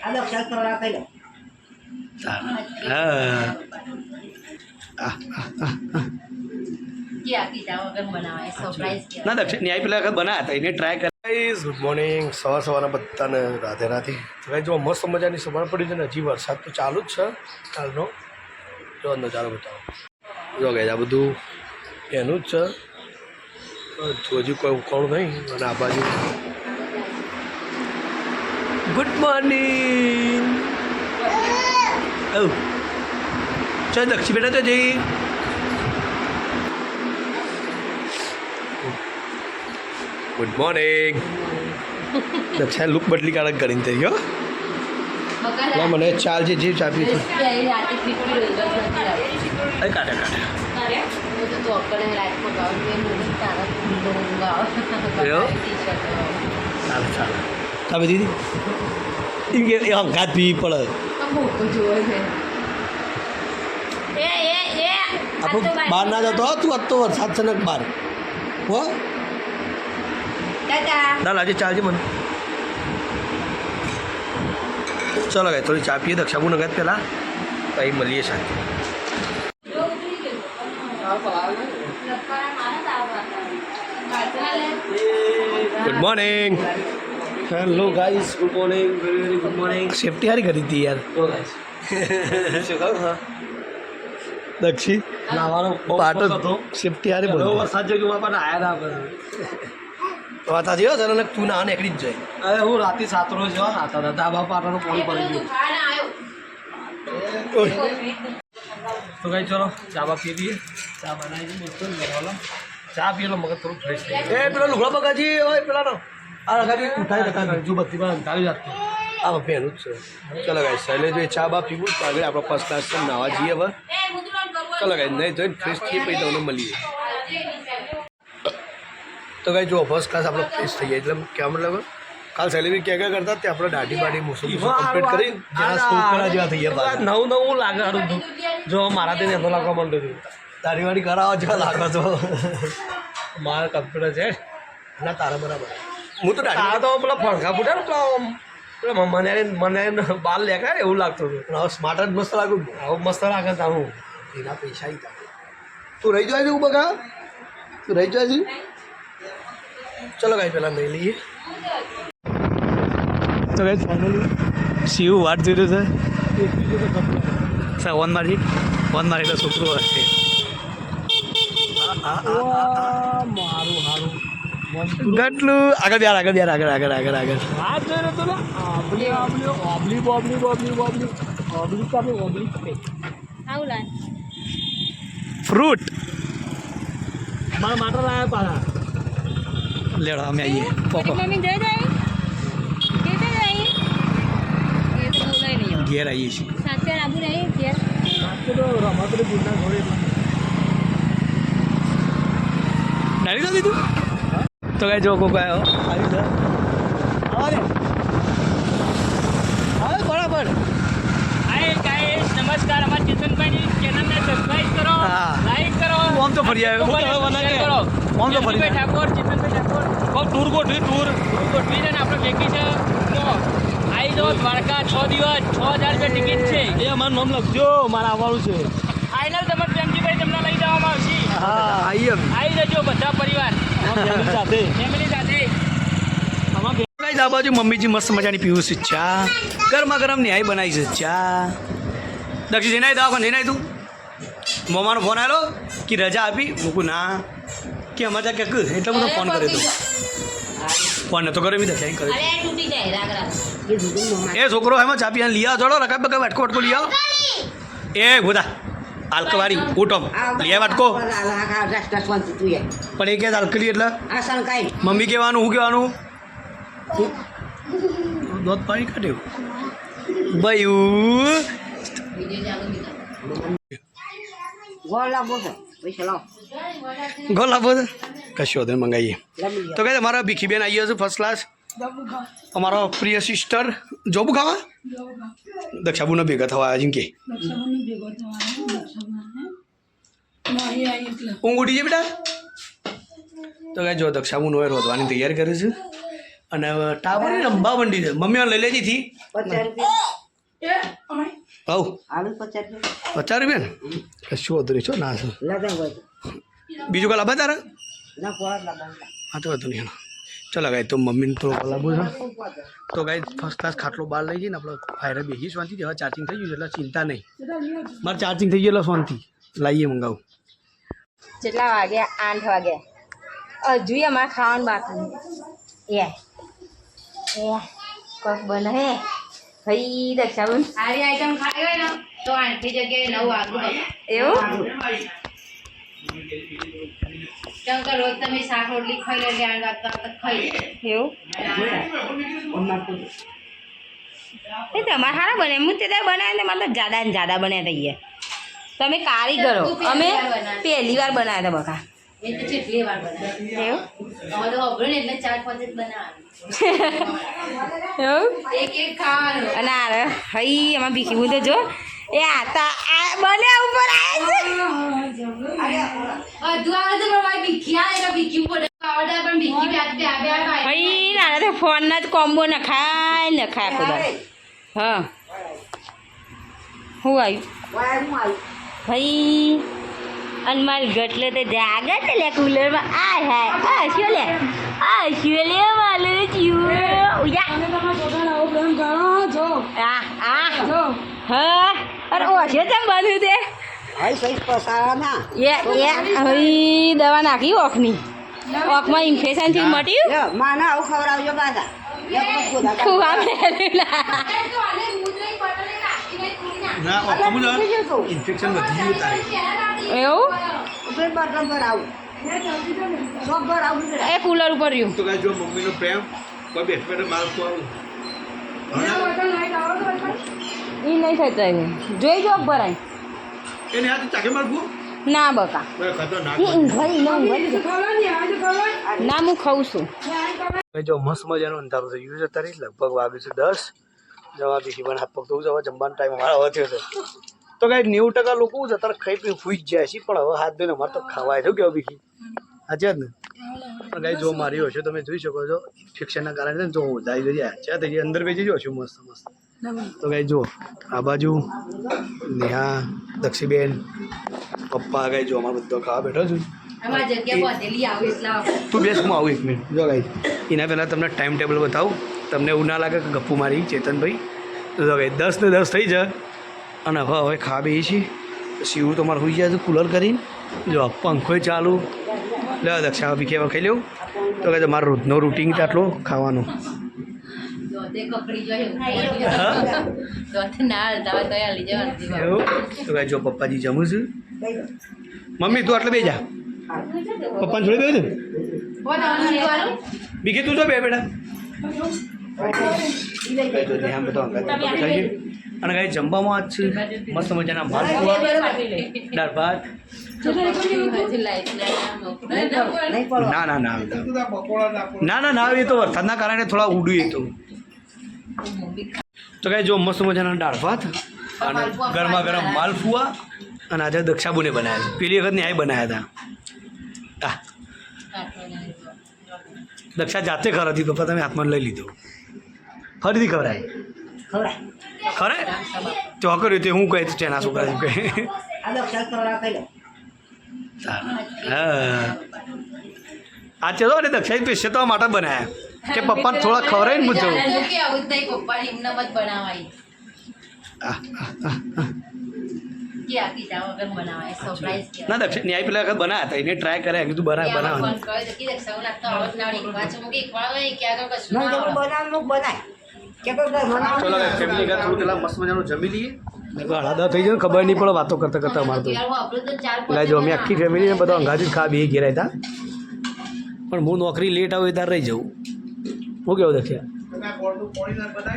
ના દક્ષિણ ન્યાય પેલા વખત બનાવ્યા હતા એને ટ્રાય કરી. ગુડ મોર્નિંગ, સવારના બધાને રાધે રાધે. ભાઈ જો મસ્ત મજાની સવાર પડી છે ને હજી વરસાદ તો ચાલુ જ છે કાલનો. જો નજારો બતાવો. જો ગયા આ બધું એનું જ છે, હજુ કોઈ ઉખાણું નહીં. અને આ બાજુ ગુડ મોર્નિંગ. ચાલ દક્ષિણ બેટા તો જઈ. Good morning. દક્ષિણ લુક બદલી કાઢક કરીને થઈ ગયો. મને ચાલ જે જે ચા પી છે કાઢે કાઢે ચાલો ચાલો તમે દીદી એમ કે એ અંગાત પીવી પડે. આપણું બહાર ના જતો તું આજ તો વરસાદ છે ને બહાર હો દાલ આજે ચાલજે મને. ચલો ગાય થોડી ચા પીએ દક્ષાબુ નગર પહેલાં પછી મળીએ સાથે. Good morning. Hello guys, good morning. Very very good morning. Safety સારી કરી હતી યાર. શું કહું હા દક્ષી નાવાનો પાટો સેફટી સારી બોલો. વરસાદ જોયું પણ આયા ના વાત સાચી હો સર. તું ના નીકળી જ જાય. અરે હું રાતે 7 રોજ જવા નાતા હતા ધાબા પાટાનું પાણી પડી ગયું. તો કઈ ચલો ચા પી લઈએ. ચા બનાવી દઈએ ચા પીએ મગજ થોડું ફ્રેશ થઈ જાય. એ પેલો લુગડા બગાજી હોય પેલાનો આ લગાડી ઉઠાઈ રખા જો બત્તી પણ અંધારી જાતું આ પેનું જ છે. ચલો ગાય શૈલેષ ચા બા પીવું તો આગળ આપણે ફર્સ્ટ ક્લાસ નાવા જઈએ હવે. ચલો ગાય નહીં જોઈને ફ્રેશ થઈએ પછી તમને મળીએ. તો કાંઈ જો ફર્સ્ટ ક્લાસ આપણે ફ્રેશ થઈ જાય એટલે કહેવા મતલબ કાલ સેલિબ્રેટ ક્યાં કરતા તે આપણે દાઢી બાઢી મૂસું કમ્પ્લીટ કરી જ્યાં છોકરા જેવા થઈ ગયા. નવું નવું લાગે સારું જો મારા તેને એનો લાગવા માંડ્યું હતું. દાઢી વાઢી કરાવો જેવા લાગો છો મારા કમ્પ્યુટર છે ના તારા બરાબર. હું તો દાઢી તો પેલા ફણખા ફૂટ્યા ને મને બાલ લેખાય એવું લાગતું હતું. હવે સ્માર્ટ જ મસ્ત લાગુ. હવે મસ્ત લાગે તા હું એના પૈસા આવી તા. તું રહી જાય છે હું બગા તું રહી જાય છે. ચલો ગાઈ પહેલાં નહીં લઈએ. તો ગાઈ ફાઇનલી શિવ વાટ જોઈ રહ્યો છે વન મારી એટલે છોકરો હશે. મારું સારું ગટલું આગળ યાર આગળ યાર આગળ આગળ આગળ આગળ હાથ જોઈ રહ્યો તો ફ્રૂટ મારા માટે લાયા પાછા લેડો અમે આવીએ. ઘેર આવીએ છીએ. ડાળી ના દીધું તો કાંઈ જો કોઈ આવી જાય બરાબર. નમસ્કાર, અમારા ચેતનભાઈની ચેનલને સબસ્ક્રાઇબ કરો, લાઈક કરો. આમ તો ફરી આવ્યો આમ તો ફરી ઠાકોર ચેતનભાઈ ઠાકોર ટૂર ગોઠવીને આપણે ભેગી છે તો આવી જાઓ દ્વારકા 6 દિવસ 6000 રૂપિયા ટિકિટ છે. એ અમારું નામ લખજો મારે આવવાનું છે. ફાઇનલ તમારે પ્રેમજીભાઈ તમને લઈ જવામાં આવશે. હા આવી જજો બધા પરિવાર ફેમિલી સાથે. આ બાજુ મમ્મીજી મસ્ત મજાની પીવું છે ચા. ગરમા ગરમ ન્યાય બનાવી છે ચા. દક્ષિણ જઈને દવાખાને જઈને તું મોમાનો ફોન આવ્યો કે રજા આપી મૂકું ના કે અમારે ત્યાં ક્યાંક એટલે બધો ફોન કર્યો હતો. ફોન નતો કર્યો મેં દક્ષિણ કર્યો. એ છોકરો એમાં ચા પીને લઈ આવો જોડો રકા બકા વાટકો વાટકો લઈ આવો. એ ગોદા આલકવાળી ઉટમ લઈ વાટકો પણ એ કે આલકલી એટલે મમ્મી કહેવાનું હું કહેવાનું દોધ પાણી કાઢ્યું ભાઈ ગોલા બોલ કશો વધે મંગાવીએ. તો કહે અમારા ભીખીબેન આવી હશે ફર્સ્ટ ક્લાસ. અમારો પ્રિય સિસ્ટર જોબ ખાવા દક્ષાબુને ભેગા થવા આવ્યા કે ઊંઘ ઉઠી છે બેટા. તો કહે જો દક્ષાબુન હોય રોધવાની તૈયારી કરે છે. અને ટાબરની રંભા મંડી છે મમ્મી લઈ લેજી થી હવ 50 રૂપિયા ને કશું વધુ નહીં છો ના છે બીજું કાલ આબા તારા હા તો વધુ નહીં ચલો ગાય તો મમ્મીને થોડું લાગુ છે તો ગાય ફર્સ્ટ ક્લાસ ખાટલો બહાર લઈ જઈને આપણે ફાયર બેસી શાંતિ જેવા ચાર્જિંગ થઈ ગયું એટલે ચિંતા નહીં મારે ચાર્જિંગ થઈ ગયું એટલે શાંતિ લાવીએ મંગાવું કેટલા વાગ્યા 8 વાગ્યા હજુ અમારે ખાવાનું બાકી એ કોક બને હે ભાઈ દક્ષાબેન સારી આઈટમ ખાઈ હોય ને તો 8 ની જગ્યાએ 9 વાગ્યું એવું કેમ કે રોજ તમે શાક રોટલી ખાઈ લે 8 વાગતા તક ખાઈ એવું એ તમારે સારા બને હું તે બનાવે ને મારે તો જાડા ને જાડા બન્યા થઈએ તમે કારીગરો અમે પહેલી વાર બનાવ્યા હતા બકા એ તો કેટલી વાર બનાવે એવું હવે તો ખબર ને એટલે 4-5 જ બનાવવાનું એવું એક ખાવાનું અને આ હઈ એમાં બીકી હું તો જો એ આતા આ બને ઉપર આવે છે બધું આવે તો મારી ભીખી આવે તો ભીખી પડે આવડે પણ ભીખી બે હઈ ના તો ફોનના જ કોમ્બો નખાય ખુદા હા હું આવ્યું ભાઈ અને મારી ગટલે તો જાગે છે લે કુલરમાં આ હાય આ શું લે માલે હા અરે ઓછે તેમ બાંધ્યું તે હઈ દવા નાખી ઓખની ઓખમાં ઇન્ફેક્શન થી મટ્યું ખુવા ઇન્ફેક્શન વધી ગયું તારે એવું એ કુલર ઉપર રહ્યું તો ગાય જો મમ્મીનો પ્રેમ કોઈ બેઠ માલ ખોવાનું એ નહીં થતા જોઈ જો ભરાય એને હાથ ચાકે મારવું ના બકા ખતરનાક એ ઊંઘાઈ ના હું ખાઉં છું જો મસ્ત મજાનું અંધારું થઈ ગયું છે તારી લગભગ વાગ્યું છે 10 જવા બીજી પણ હાથ પગ તો જવા જમવાનો ટાઈમ અમારા હવે થયો છે તો કાંઈ 90% લોકો જ અત્યારે ખાઈ પી સુઈ જ જાય છે પણ હવે હાથ ધોઈને અમારે તો ખાવાય છે કેવું બીજી સાચી વાત ને પણ કાંઈ જો મારી હોય છે તમે જોઈ શકો છો ઇન્ફેક્શનના કારણે જો જાય જાય ચા થઈ અંદર બેસી જો છું મસ્ત મસ્ત તો કાંઈ જો આ બાજુ નેહા દક્ષીબેન પપ્પા કાંઈ જો અમારો બધો ખાવા બેઠો છું અમારી જગ્યા બધેલી આવે એટલા તું બેસ હું આવું 1 મિનિટ જો ગાઈ એના પહેલાં તમને ટાઈમ ટેબલ બતાવું તમને એવું ના લાગે કે ગપ્પુ મારી ચેતનભાઈ તો ગાઈ 10 ને 10 થઈ જાય અને હવે ખાવા બેસી છીએ શિવ તો મારે હોઈ જાય છે કુલર કરીને જો પંખોય ચાલુ લે દક્ષા બી કેવા ખાઈ લેવું તો કહે મારો રોજનો રૂટીન આટલો ખાવાનો એવું તો કાંઈ જો પપ્પાજી જમું છું મમ્મી તું આટલે બે જા પપ્પાને છોડી દે છે બીકે તું તો બે બેટા અને કાંઈ જમવામાં આજ છે મસ્ત મજાના માલપુઆ દાળ ભાત ના ના ના ના ના ના એ તો વરસાદના કારણે થોડા ઉડ્યું એ તો કાંઈ જો મસ્ત મજાના દાળ ભાત અને ગરમા ગરમ માલપુઆ અને આજે દક્ષાબુને બનાવ્યા છે પેલી વખત ન્યાય બનાવ્યા હતા દક્ષા જાતે ખરાતી પપ્પા તમે હાથમાં લઈ લીધો ફરીથી ખવડાય ખરે ચોકર્યું તે હું કહે તેના છોકરા શું કહે હા આ ચલો ને દક્ષાઈ પેશે તો માટે બનાવ્યા કે પપ્પાને થોડા ખવડાય ને પૂછો પપ્પાની એમને મત બનાવાય ના દક્ષ ન્યાય પેલા વખત બનાવ્યા હતા એને ટ્રાય કર્યા કીધું બનાવવાનું ચલો ફેમિલી ઘર થોડું પેલા મસ્ત મજાનું જમી લઈએ હળાદા થઈ જાય ખબર નહીં પડે વાતો કરતા કરતા અમારે તો એટલે જો અમે આખી ફેમિલીને બધો અંગાજી ખા બે ઘેર હતા પણ હું નોકરી લેટ આવે ત્યારે રહી જવું હું કેવું દક્ષા